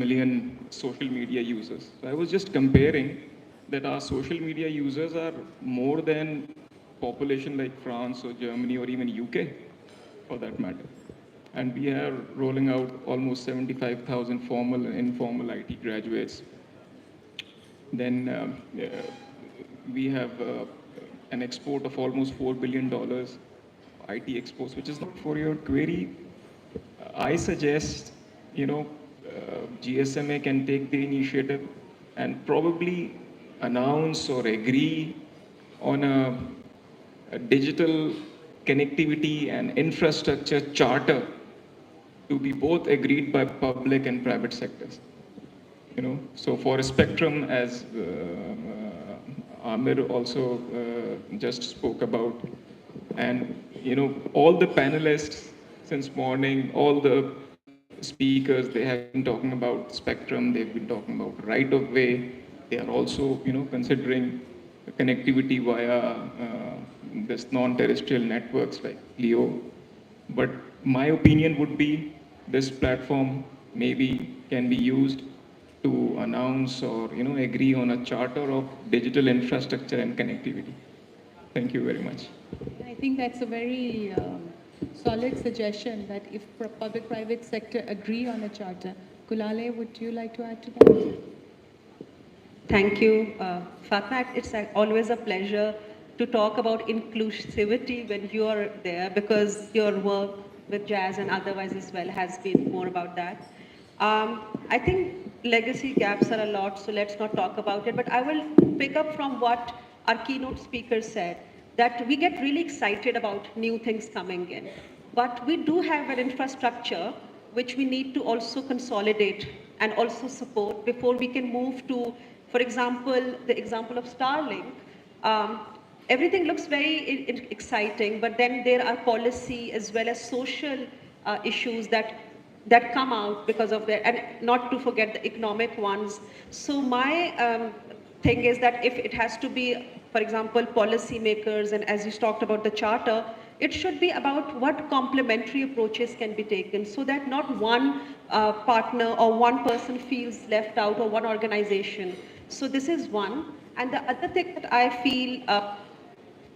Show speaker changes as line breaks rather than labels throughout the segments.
million social media users. So I was just comparing that our social media users are more than population like France or Germany or even UK for that matter. And we are rolling out almost 75,000 formal and informal IT graduates. Then we have an export of almost $4 billion IT exports, which is not for your query. I suggest, GSMA can take the initiative and probably announce or agree on a digital connectivity and infrastructure charter to be both agreed by public and private sectors. So for spectrum, as Amir also just spoke about, and all the panelists since morning, all the speakers, they have been talking about spectrum, they've been talking about right of way, they are also considering connectivity via this non-terrestrial networks like Leo. But my opinion would be this platform maybe can be used to announce or agree on a charter of digital infrastructure and connectivity. Thank you very much.
I think that's a very solid suggestion that if public-private sector agree on a charter. Kulale, would you like to add to that?
Thank you, Fatma. It's always a pleasure to talk about inclusivity when you are there, because your work with Jazz and otherwise as well has been more about that. I think legacy gaps are a lot, so let's not talk about it. But I will pick up from what our keynote speaker said, that we get really excited about new things coming in. But we do have an infrastructure which we need to also consolidate and also support before we can move to, for example, the example of Starlink. Everything looks very exciting, but then there are policy as well as social issues that come out because of that, and not to forget the economic ones. So my thing is that if it has to be, for example, policymakers, and as you talked about the charter, it should be about what complementary approaches can be taken so that not one partner or one person feels left out, or one organization. So this is one. And the other thing that I feel,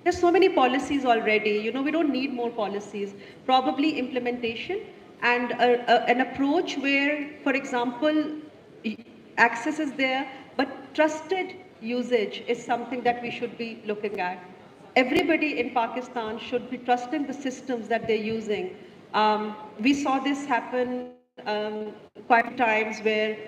there's so many policies already, we don't need more policies. Probably implementation and an approach where, for example, access is there, but trusted usage is something that we should be looking at. Everybody in Pakistan should be trusting the systems that they're using. We saw this happen quite times where,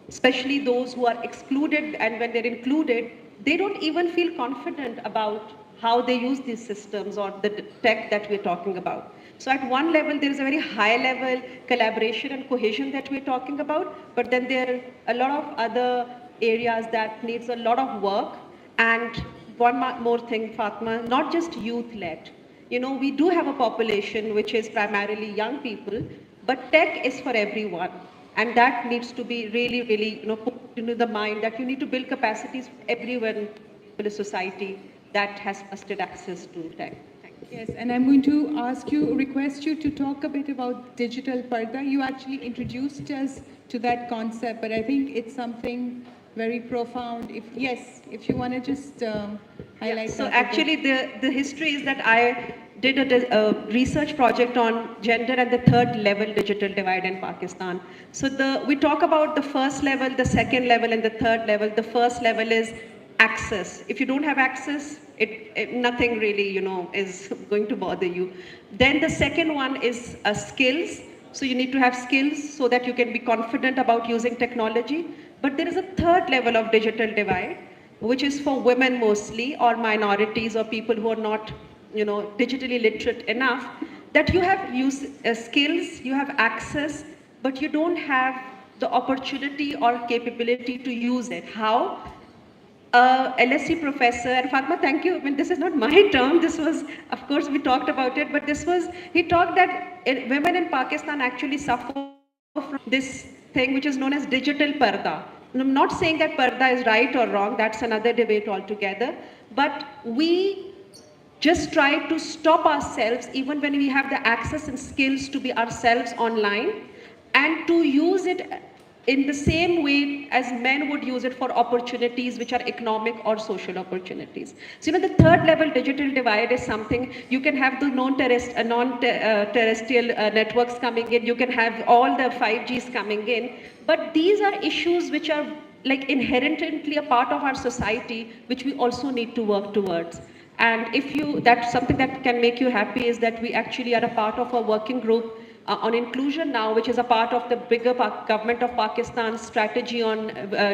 especially those who are excluded, and when they're included, they don't even feel confident about how they use these systems or the tech that we're talking about. So at one level, there is a very high level collaboration and cohesion that we're talking about, but then there are a lot of other areas that needs a lot of work. And one more thing, Fatma, not just youth-led. We do have a population which is primarily young people, but tech is for everyone. And that needs to be really, really, put into the mind that you need to build capacities for everyone in the society that has trusted access to tech.
Yes, and I'm going to request you to talk a bit about digital parda. You actually introduced us to that concept, but I think it's something very profound. If you want to just highlight that.
So actually the history is that I did a research project on gender and the third level digital divide in Pakistan. So we talk about the first level, the second level, and the third level. The first level is access. If you don't have access, nothing really, is going to bother you. Then the second one is skills. So you need to have skills so that you can be confident about using technology. But there is a third level of digital divide, which is for women mostly, or minorities, or people who are not, digitally literate enough, that you have skills, you have access, but you don't have the opportunity or capability to use it. How? LSE professor, and Fatma, thank you. I mean, this is not my term. This was, of course, we talked about it, but he talked that women in Pakistan actually suffer from this thing which is known as digital parda. And I'm not saying that parda is right or wrong. That's another debate altogether. But we just try to stop ourselves, even when we have the access and skills to be ourselves online, and to use it in the same way as men would use it for opportunities which are economic or social opportunities. So, the third level digital divide is something you can have the non-terrestrial networks coming in, you can have all the 5Gs coming in, but these are issues which are like inherently a part of our society, which we also need to work towards. And if you, that's something that can make you happy, is that we actually are a part of a working group on inclusion now, which is a part of the bigger government of Pakistan's strategy on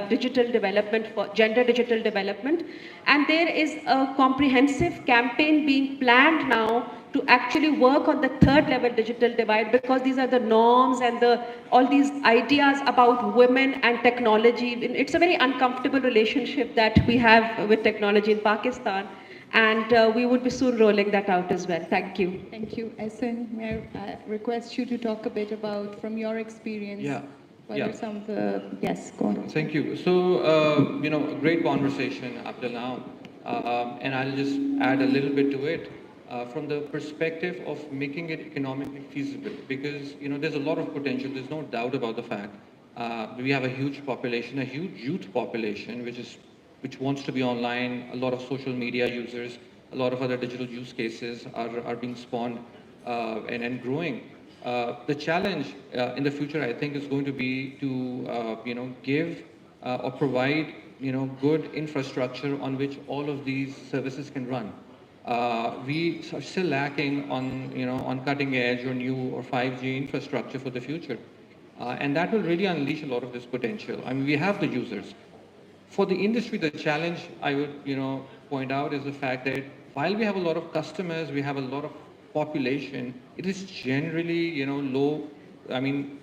digital development, for gender digital development. And there is a comprehensive campaign being planned now to actually work on the third level digital divide, because these are the norms and all these ideas about women and technology. It's a very uncomfortable relationship that we have with technology in Pakistan. And we would be soon rolling that out as well. Thank you.
Thank you. Essen, may I request you to talk a bit about, from your experience,
Yeah.
what
Yeah.
are some of the, yes, go on.
Thank you. So, a great conversation up till now. And I'll just add a little bit to it from the perspective of making it economically feasible, because, there's a lot of potential. There's no doubt about the fact. We have a huge population, a huge youth population, which wants to be online. A lot of social media users, a lot of other digital use cases are being spawned and growing. The challenge in the future, I think, is going to be to give or provide good infrastructure on which all of these services can run. We are still lacking on cutting edge or new or 5G infrastructure for the future, and that will really unleash a lot of this potential. I mean, we have the users. For the industry, the challenge I would point out is the fact that while we have a lot of customers, we have a lot of population, it is generally low. I mean,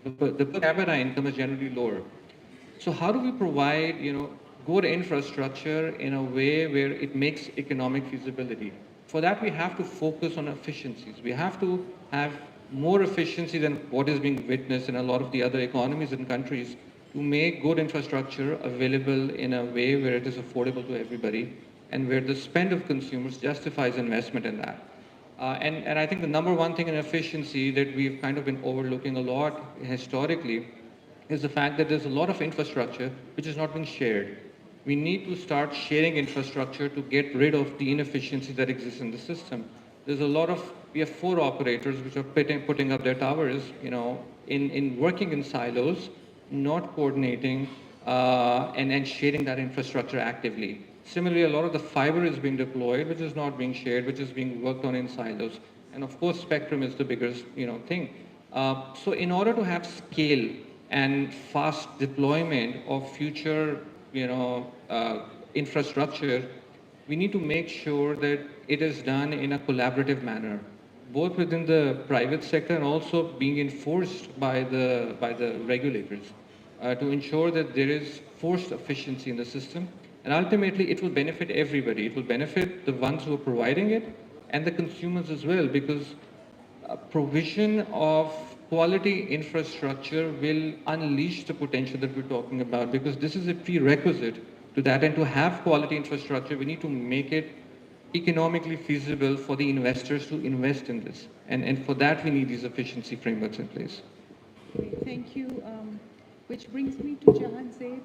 the per capita income is generally lower. So how do we provide good infrastructure in a way where it makes economic feasibility? For that, we have to focus on efficiencies. We have to have more efficiency than what is being witnessed in a lot of the other economies and countries, to make good infrastructure available in a way where it is affordable to everybody and where the spend of consumers justifies investment in that. And I think the number one thing in efficiency that we've kind of been overlooking a lot historically is the fact that there's a lot of infrastructure which is not being shared. We need to start sharing infrastructure to get rid of the inefficiency that exists in the system. We have 4 operators which are putting up their towers, in working in silos, not coordinating and sharing that infrastructure actively. Similarly, a lot of the fiber is being deployed, which is not being shared, which is being worked on in silos. And of course, spectrum is the biggest, thing. So in order to have scale and fast deployment of future, infrastructure, we need to make sure that it is done in a collaborative manner, both within the private sector and also being enforced by the regulators, to ensure that there is forced efficiency in the system. And ultimately, it will benefit everybody. It will benefit the ones who are providing it and the consumers as well, because provision of quality infrastructure will unleash the potential that we're talking about, because this is a prerequisite to that. And to have quality infrastructure, we need to make it economically feasible for the investors to invest in this. And for that, we need these efficiency frameworks in place.
Thank you. Which brings me to Jahan Zeb.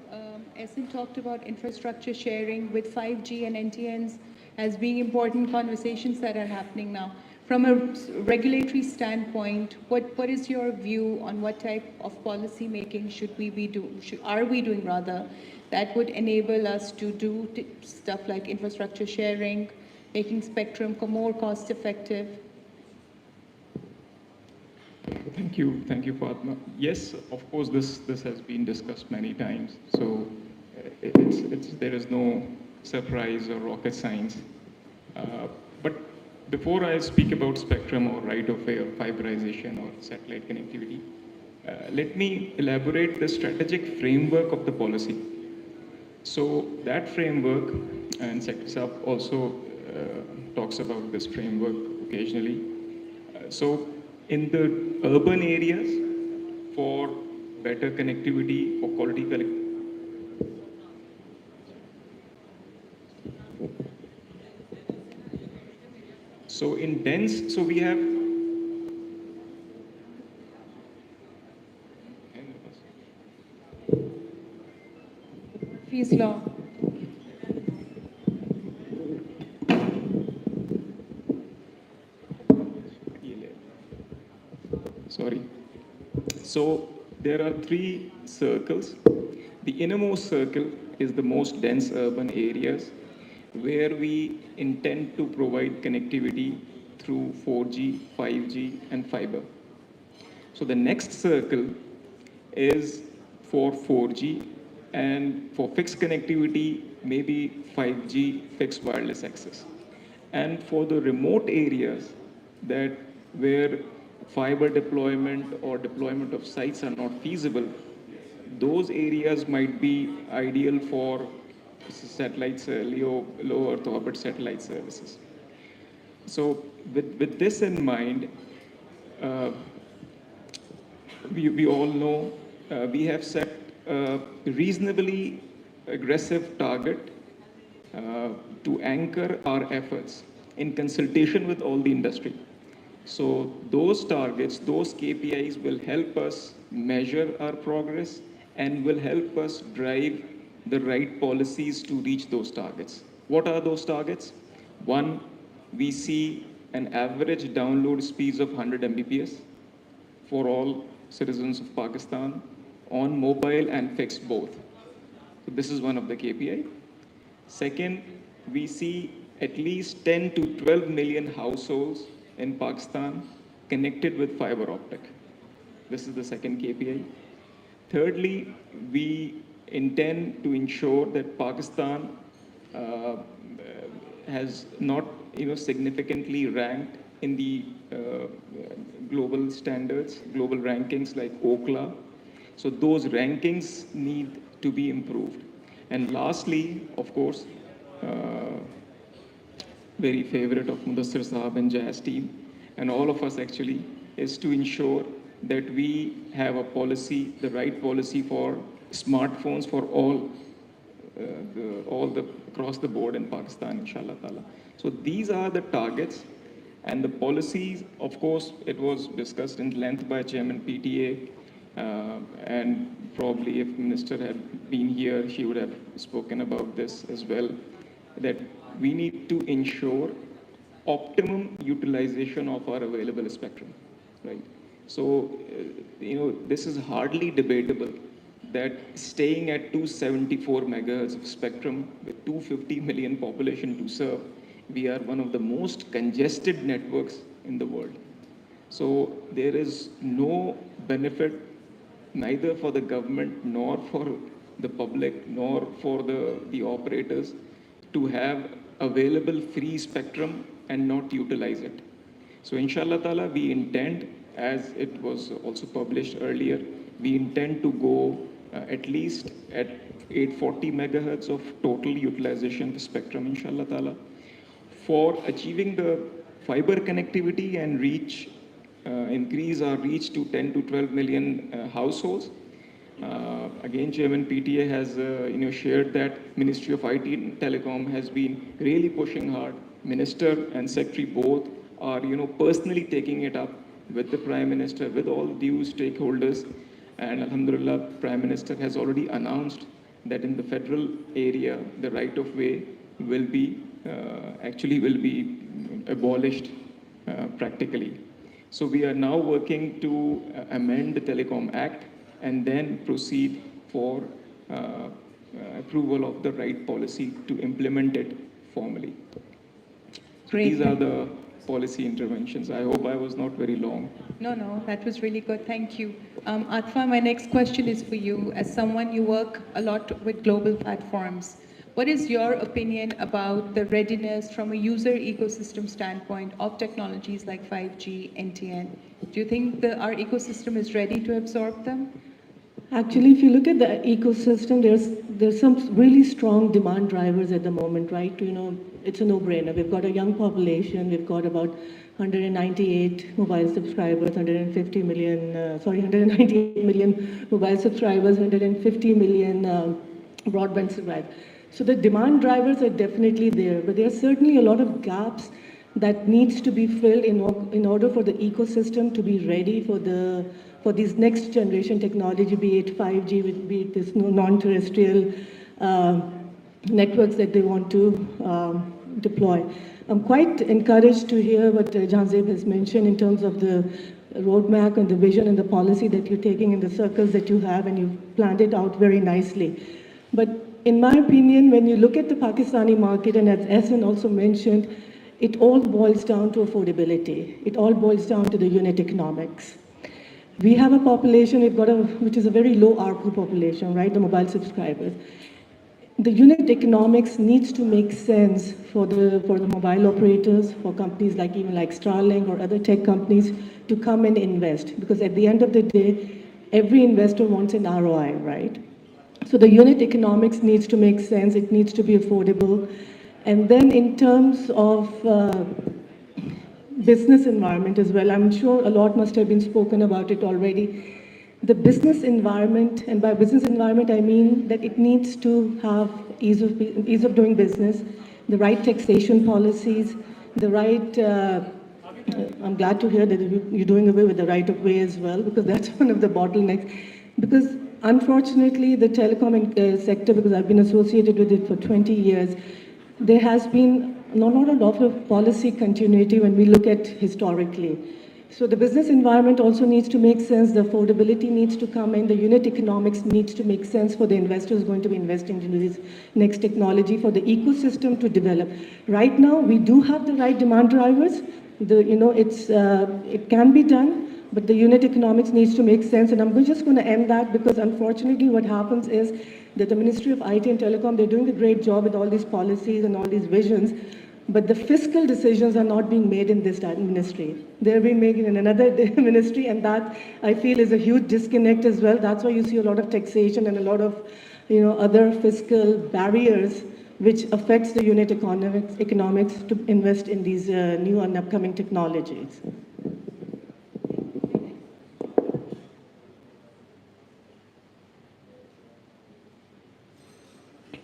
Essen talked about infrastructure sharing with 5G and NTNs as being important conversations that are happening now. From a regulatory standpoint, what is your view on what type of policy making are we doing rather, that would enable us to do stuff like infrastructure sharing, making spectrum more cost effective?
Thank you, Fatma. Yes, of course, this has been discussed many times. So there is no surprise or rocket science. But before I speak about spectrum or right of way or fiberization or satellite connectivity, let me elaborate the strategic framework of the policy. So that framework, and Secretary Saab also talks about this framework occasionally. So in the urban areas, for better connectivity, for quality connectivity, so in dense, so we have
Please, Law.
Sorry. So there are three circles. The innermost circle is the most dense urban areas where we intend to provide connectivity through 4G, 5G, and fiber. So the next circle is for 4G, and for fixed connectivity, maybe 5G fixed wireless access. And for the remote areas that where fiber deployment or deployment of sites are not feasible, those areas might be ideal for satellites, low Earth orbit satellite services. So with this in mind, uh, we all know we have set a reasonably aggressive target to anchor our efforts in consultation with all the industry. So those targets, those KPIs will help us measure our progress and will help us drive the right policies to reach those targets. What are those targets? One, we see an average download speeds of 100 Mbps for all citizens of Pakistan on mobile and fixed both. So this is one of the KPI. Second, we see at least 10 to 12 million households in Pakistan connected with fiber optic. This is the second KPI. Thirdly, we intend to ensure that Pakistan has not, significantly ranked in the global standards, global rankings like Ookla. So those rankings need to be improved. And lastly, of course, very favorite of Mudassir Sahab and Jazz team, and all of us actually, is to ensure that we have a policy, the right policy for smartphones for all the across the board in Pakistan, inshallah ta'ala. So these are the targets and the policies. Of course, it was discussed in length by Chairman PTA, and probably if Minister had been here, she would have spoken about this as well, that we need to ensure optimum utilization of our available spectrum, right? So, this is hardly debatable that staying at 274 megahertz of spectrum with 250 million population to serve, we are one of the most congested networks in the world. So there is no benefit neither for the government nor for the public nor for the operators to have available free spectrum and not utilize it. So inshallah ta'ala, we intend, as it was also published earlier, we intend to go at least at 840 megahertz of total utilization of spectrum, inshallah ta'ala, for achieving the fiber connectivity and reach, increase our reach to 10 to 12 million households. Again, Chairman PTA has shared that Ministry of IT and Telecom has been really pushing hard. Minister and Secretary both are personally taking it up with the Prime Minister, with all due stakeholders. And Alhamdulillah, Prime Minister has already announced that in the federal area, the right of way will be abolished practically. So we are now working to amend the Telecom Act and then proceed for approval of the right policy to implement it formally. So
Great.
these are the policy interventions. I hope I was not very long.
No, that was really good. Thank you. Atfa, my next question is for you. As someone, you work a lot with global platforms. What is your opinion about the readiness from a user ecosystem standpoint of technologies like 5G, NTN? Do you think our ecosystem is ready to absorb them?
Actually, if you look at the ecosystem, there's some really strong demand drivers at the moment, right? It's a no-brainer. We've got a young population. We've got about 198 mobile subscribers, 198 million mobile subscribers, 150 million broadband subscribers. So the demand drivers are definitely there, but there are certainly a lot of gaps that needs to be filled in order for the ecosystem to be ready for these next generation technology, be it 5G, be it this non-terrestrial networks that they want to deploy. I'm quite encouraged to hear what Janzeb has mentioned in terms of the roadmap and the vision and the policy that you're taking in the circles that you have, and you've planned it out very nicely. But in my opinion, when you look at the Pakistani market, and as Ehsan also mentioned, it all boils down to affordability. It all boils down to the unit economics. We have a population, which is a very low ARPU population, right? The mobile subscribers. The unit economics needs to make sense for the mobile operators, for companies like even like Starlink or other tech companies to come and invest. Because at the end of the day, every investor wants an ROI, right? So the unit economics needs to make sense. It needs to be affordable. And then in terms of business environment as well, I'm sure a lot must have been spoken about it already. The business environment, and by business environment I mean that it needs to have ease of doing business, the right taxation policies, the right, I'm glad to hear that you're doing away with the right of way as well, because that's one of the bottlenecks. Because unfortunately, the telecom sector, because I've been associated with it for 20 years, there has been not a lot of policy continuity when we look at historically. So the business environment also needs to make sense, the affordability needs to come in, the unit economics needs to make sense for the investors going to be investing into this next technology, for the ecosystem to develop. Right now, we do have the right demand drivers. It can be done, but the unit economics needs to make sense. And I'm just going to end that because unfortunately what happens is that the Ministry of IT and Telecom, they're doing a great job with all these policies and all these visions, but the fiscal decisions are not being made in this ministry. They're being made in another ministry, and that I feel is a huge disconnect as well. That's why you see a lot of taxation and a lot of other fiscal barriers which affects the unit economics to invest in these new and upcoming technologies.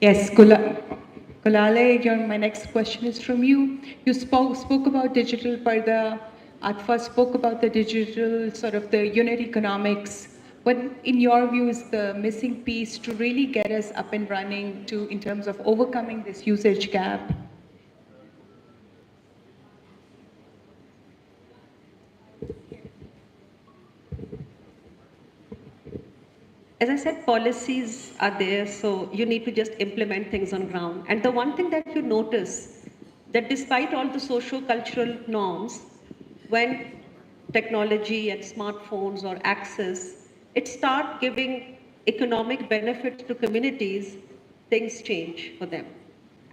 Yes, Kulale, my next question is from you. You spoke about digital parda. Atfa spoke about the digital, sort of the unit economics. What, in your view, is the missing piece to really get us up and running in terms of overcoming this usage gap?
As I said, policies are there, so you need to just implement things on ground. And the one thing that you notice, that despite all the socio-cultural norms, when technology and smartphones or access, it start giving economic benefits to communities, things change for them.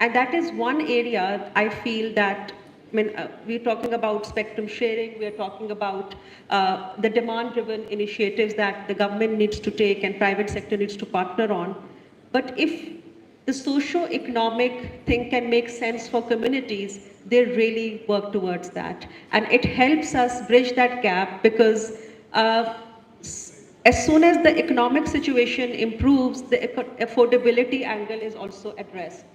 And that is one area I feel that, we're talking about spectrum sharing, we're talking about the demand-driven initiatives that the government needs to take and private sector needs to partner on. But if the socio-economic thing can make sense for communities, they really work towards that. And it helps us bridge that gap because as soon as the economic situation improves, the affordability angle is also addressed.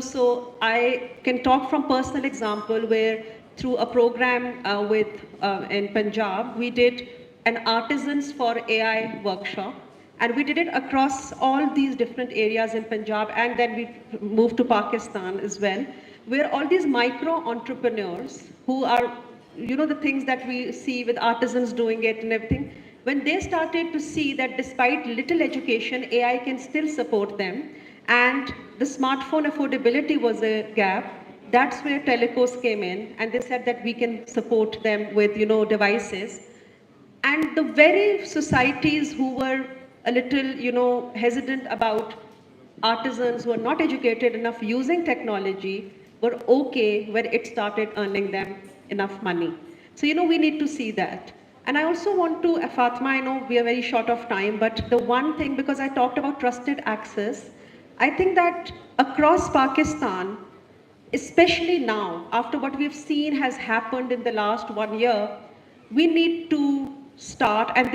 So I can talk from personal example where through a program in Punjab, we did an Artisans for AI workshop. And we did it across all these different areas in Punjab, and then we moved to Pakistan as well, where all these micro entrepreneurs who are, the things that we see with artisans doing it and everything, when they started to see that despite little education, AI can still support them, and the smartphone affordability was a gap, that's where telecos came in, and they said that we can support them with, devices. And the very societies who were a little, hesitant about artisans who are not educated enough using technology were okay when it started earning them enough money. So, we need to see that. And I also want to, Fatma, I know we are very short of time, but the one thing, because I talked about trusted access, I think that across Pakistan, especially now, after what we've seen has happened in the last 1 year, we need to start, and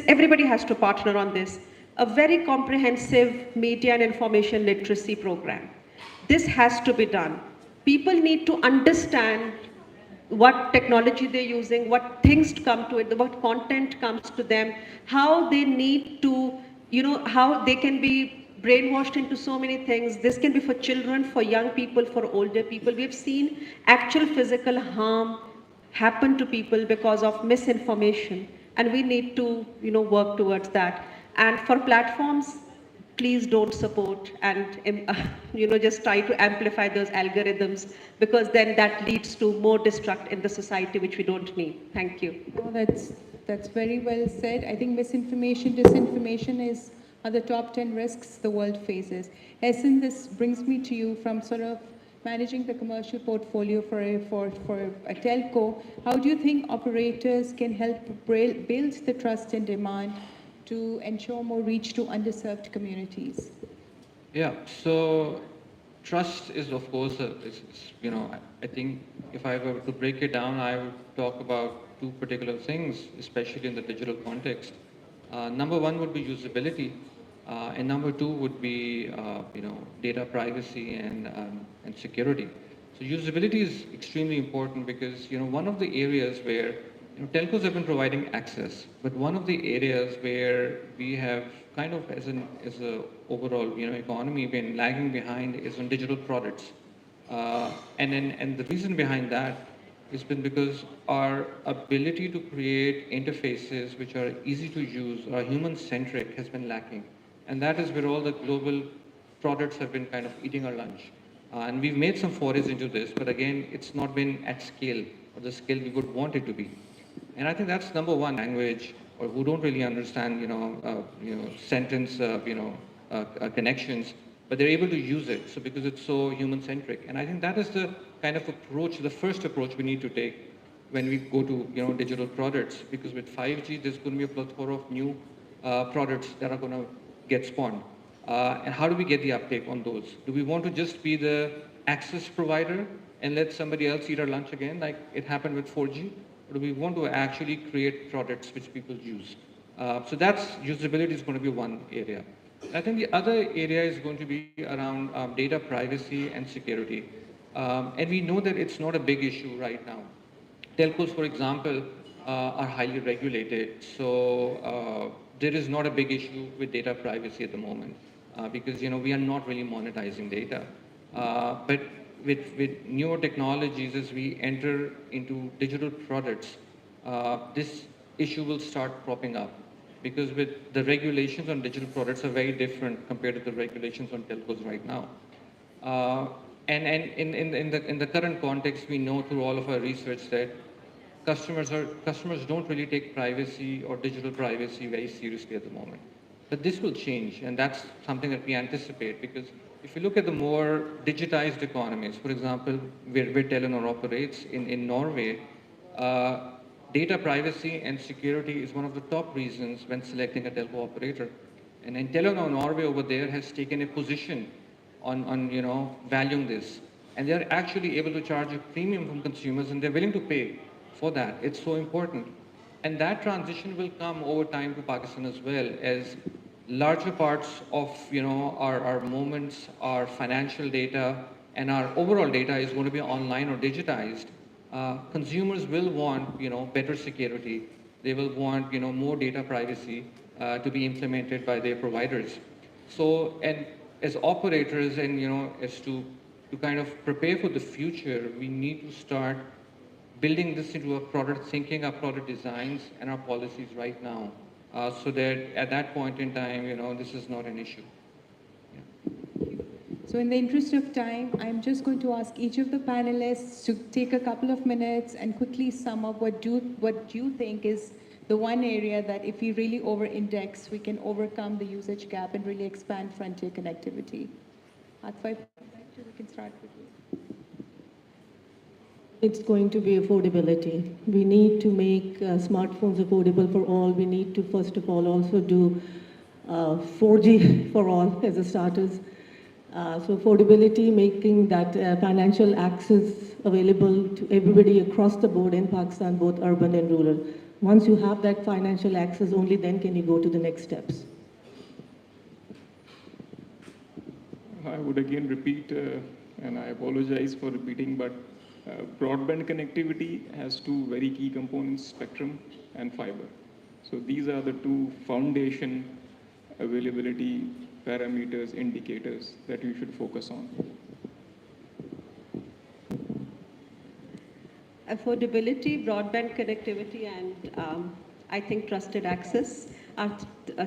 everybody has to partner on this, a very comprehensive media and information literacy program. This has to be done. People need to understand what technology they're using, what things come to it, what content comes to them, how they need to, how they can be brainwashed into so many things. This can be for children, for young people, for older people. We have seen actual physical harm happen to people because of misinformation, and we need to, work towards that. And for platforms, please don't support and just try to amplify those algorithms, because then that leads to more destruct in the society, which we don't need. Thank you.
Oh, that's very well said. I think misinformation, disinformation are the top 10 risks the world faces. Essen, this brings me to you from sort of managing the commercial portfolio for a telco. How do you think operators can help build the trust and demand to ensure more reach to underserved communities?
Yeah, so trust is, of course, I think if I were to break it down, I would talk about two particular things, especially in the digital context. Number one would be usability, and number two would be, data privacy and security. So usability is extremely important because, one of the areas where telcos have been providing access, but one of the areas where we have kind of, as a overall, economy, been lagging behind is on digital products. And the reason behind that has been because our ability to create interfaces which are easy to use, or human-centric, has been lacking. And that is where all the global products have been kind of eating our lunch. And we've made some forays into this, but again, it's not been at scale, or the scale we would want it to be. And I think that's number one, language, or who don't really understand, sentence, connections, but they're able to use it. So because it's so human-centric, and I think that is the kind of approach, the first approach we need to take when we go to, digital products. Because with 5G, there's going to be a plethora of new products that are going to get spawned. And how do we get the uptake on those? Do we want to just be the access provider and let somebody else eat our lunch again, like it happened with 4G? Or do we want to actually create products which people use? So that's usability is going to be one area. I think the other area is going to be around data privacy and security. And we know that it's not a big issue right now. Telcos, for example, are highly regulated. So there is not a big issue with data privacy at the moment because, we are not really monetizing data. But with newer technologies, as we enter into digital products, this issue will start cropping up, because with the regulations on digital products are very different compared to the regulations on telcos right now. And in the current context, we know through all of our research that customers don't really take privacy or digital privacy very seriously at the moment. But this will change, and that's something that we anticipate, because if you look at the more digitized economies, for example, where Telenor operates in Norway, data privacy and security is one of the top reasons when selecting a telco operator. And Telenor Norway over there has taken a position on valuing this. And they're actually able to charge a premium from consumers, and they're willing to pay for that. It's so important. And that transition will come over time to Pakistan as well, as larger parts of our moments, our financial data, and our overall data is going to be online or digitized. Consumers will want better security. They will want more data privacy to be implemented by their providers. So, and as operators, and as to kind of prepare for the future, we need to start building this into our product thinking, our product designs, and our policies right now, so that at that point in time, this is not an issue.
So in the interest of time, I'm just going to ask each of the panelists to take a couple of minutes and quickly sum up what you think is the one area that if we really over-index, we can overcome the usage gap and really expand frontier connectivity. Atfai, we can start with you.
It's going to be affordability. We need to make smartphones affordable for all. We need to, first of all, also do 4G for all as a starters. So affordability, making that financial access available to everybody across the board in Pakistan, both urban and rural. Once you have that financial access, only then can you go to the next steps.
I would again repeat, and I apologize for repeating, but broadband connectivity has two very key components, spectrum and fiber. So these are the two foundation: availability parameters, indicators that you should focus on?
Affordability, broadband connectivity, and I think trusted access are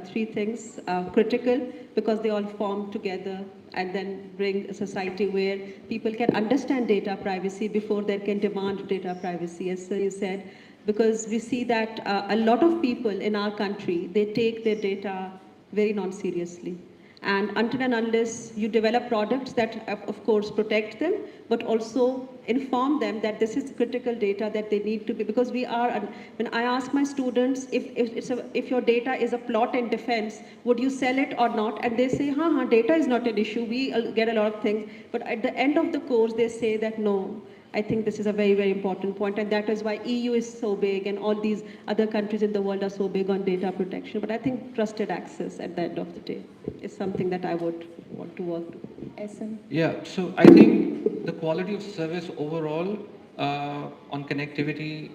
three things critical because they all form together and then bring a society where people can understand data privacy before they can demand data privacy, as you said, because we see that a lot of people in our country, they take their data very non-seriously. And until and unless you develop products that, of course, protect them, but also inform them that this is critical data that they need to be, because we are, when I ask my students, if your data is a plot in defense, would you sell it or not? And they say, data is not an issue. We get a lot of things. But at the end of the course, they say that no. I think this is a very, very important point, and that is why EU is so big and all these other countries in the world are so big on data protection. But I think trusted access at the end of the day is something that I would want to work to.
SM.
Yeah, so I think the quality of service overall on connectivity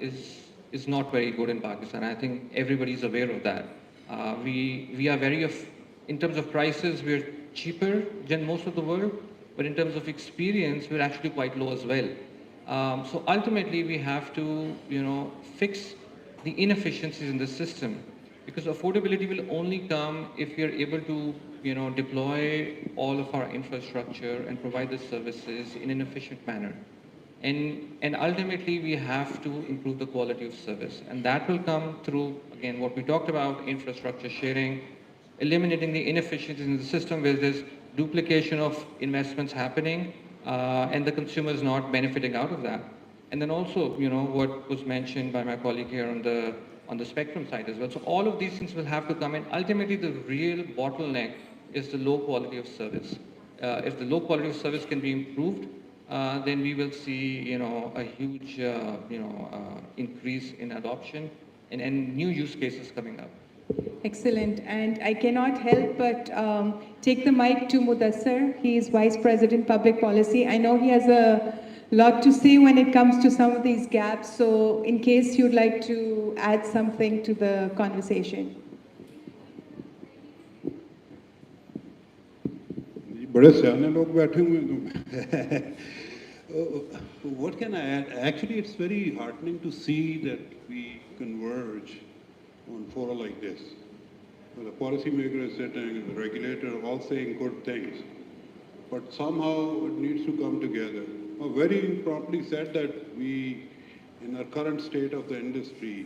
is not very good in Pakistan. I think everybody is aware of that. We are very, in terms of prices, we're cheaper than most of the world, but in terms of experience, we're actually quite low as well. So ultimately, we have to, fix the inefficiencies in the system, because affordability will only come if we are able to, deploy all of our infrastructure and provide the services in an efficient manner. And ultimately, we have to improve the quality of service, and that will come through, again, what we talked about: infrastructure sharing, eliminating the inefficiencies in the system where there's duplication of investments happening, and the consumer is not benefiting out of that. And then also, what was mentioned by my colleague here on the spectrum side as well. So all of these things will have to come in. Ultimately, the real bottleneck is the low quality of service. If the low quality of service can be improved, then we will see, a huge, increase in adoption and new use cases coming up.
Excellent. And I cannot help but take the mic to Mudassar. He is Vice President Public Policy. I know he has a lot to say when it comes to some of these gaps. So in case you'd like to add something to the conversation.
बड़े सियाने लोग बैठे हुए हैं What can I add? Actually, it's very heartening to see that we converge on fora like this. The policymaker is sitting, the regulator all saying good things, but somehow it needs to come together. Very properly said that we, in our current state of the industry,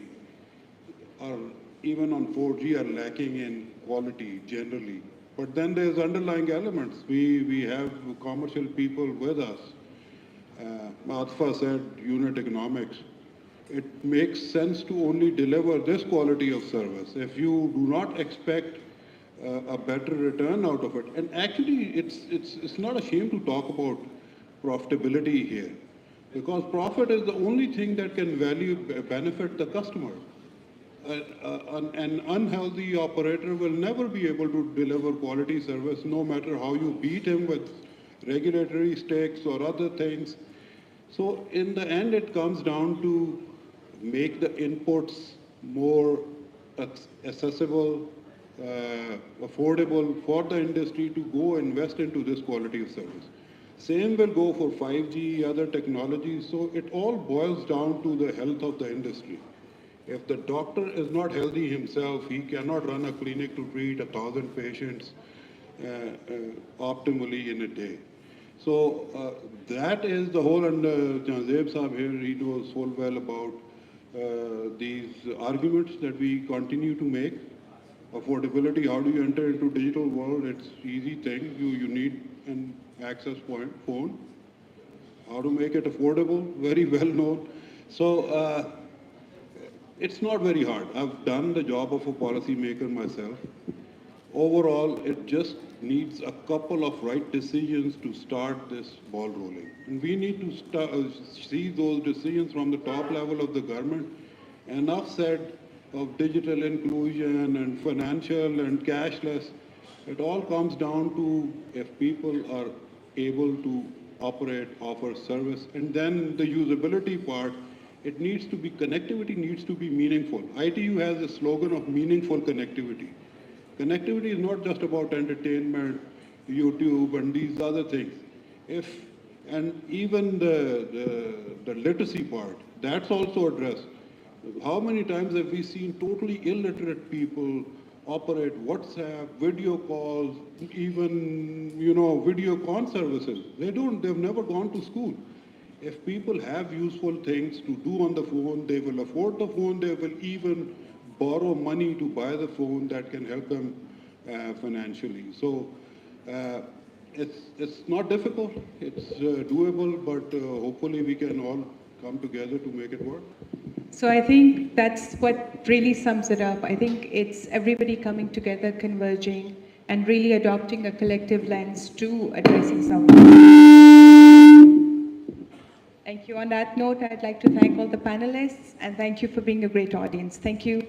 are even on 4G are lacking in quality generally. But then there's underlying elements. We have commercial people with us. Atfa said unit economics. It makes sense to only deliver this quality of service if you do not expect a better return out of it. And actually, it's not a shame to talk about profitability here, because profit is the only thing that can benefit the customer. An unhealthy operator will never be able to deliver quality service, no matter how you beat him with regulatory stakes or other things. So in the end, it comes down to make the inputs more accessible, affordable for the industry to go invest into this quality of service. Same will go for 5G, other technologies. So it all boils down to the health of the industry. If the doctor is not healthy himself, he cannot run a clinic to treat 1,000 patients optimally in a day. So that is the whole, and Janzeb Saab here, he knows full well about these arguments that we continue to make. Affordability, how do you enter into digital world? It's easy thing. You need an access point, phone. How to make it affordable? Very well known. So it's not very hard. I've done the job of a policymaker myself. Overall, it just needs a couple of right decisions to start this ball rolling. And we need to see those decisions from the top level of the government. Enough said of digital inclusion and financial and cashless. It all comes down to if people are able to operate, offer service, and then the usability part, it needs to be, connectivity needs to be meaningful. ITU has a slogan of meaningful connectivity. Connectivity is not just about entertainment, YouTube and these other things. And even the literacy part, that's also addressed. How many times have we seen totally illiterate people operate WhatsApp, video calls, even, video con services? They've never gone to school. If people have useful things to do on the phone, they will afford the phone, they will even borrow money to buy the phone that can help them financially. So it's not difficult, it's doable, but hopefully we can all come together to make it work.
So I think that's what really sums it up. I think it's everybody coming together, converging, and really adopting a collective lens to addressing some. Thank you. On that note, I'd like to thank all the panelists and thank you for being a great audience. Thank you.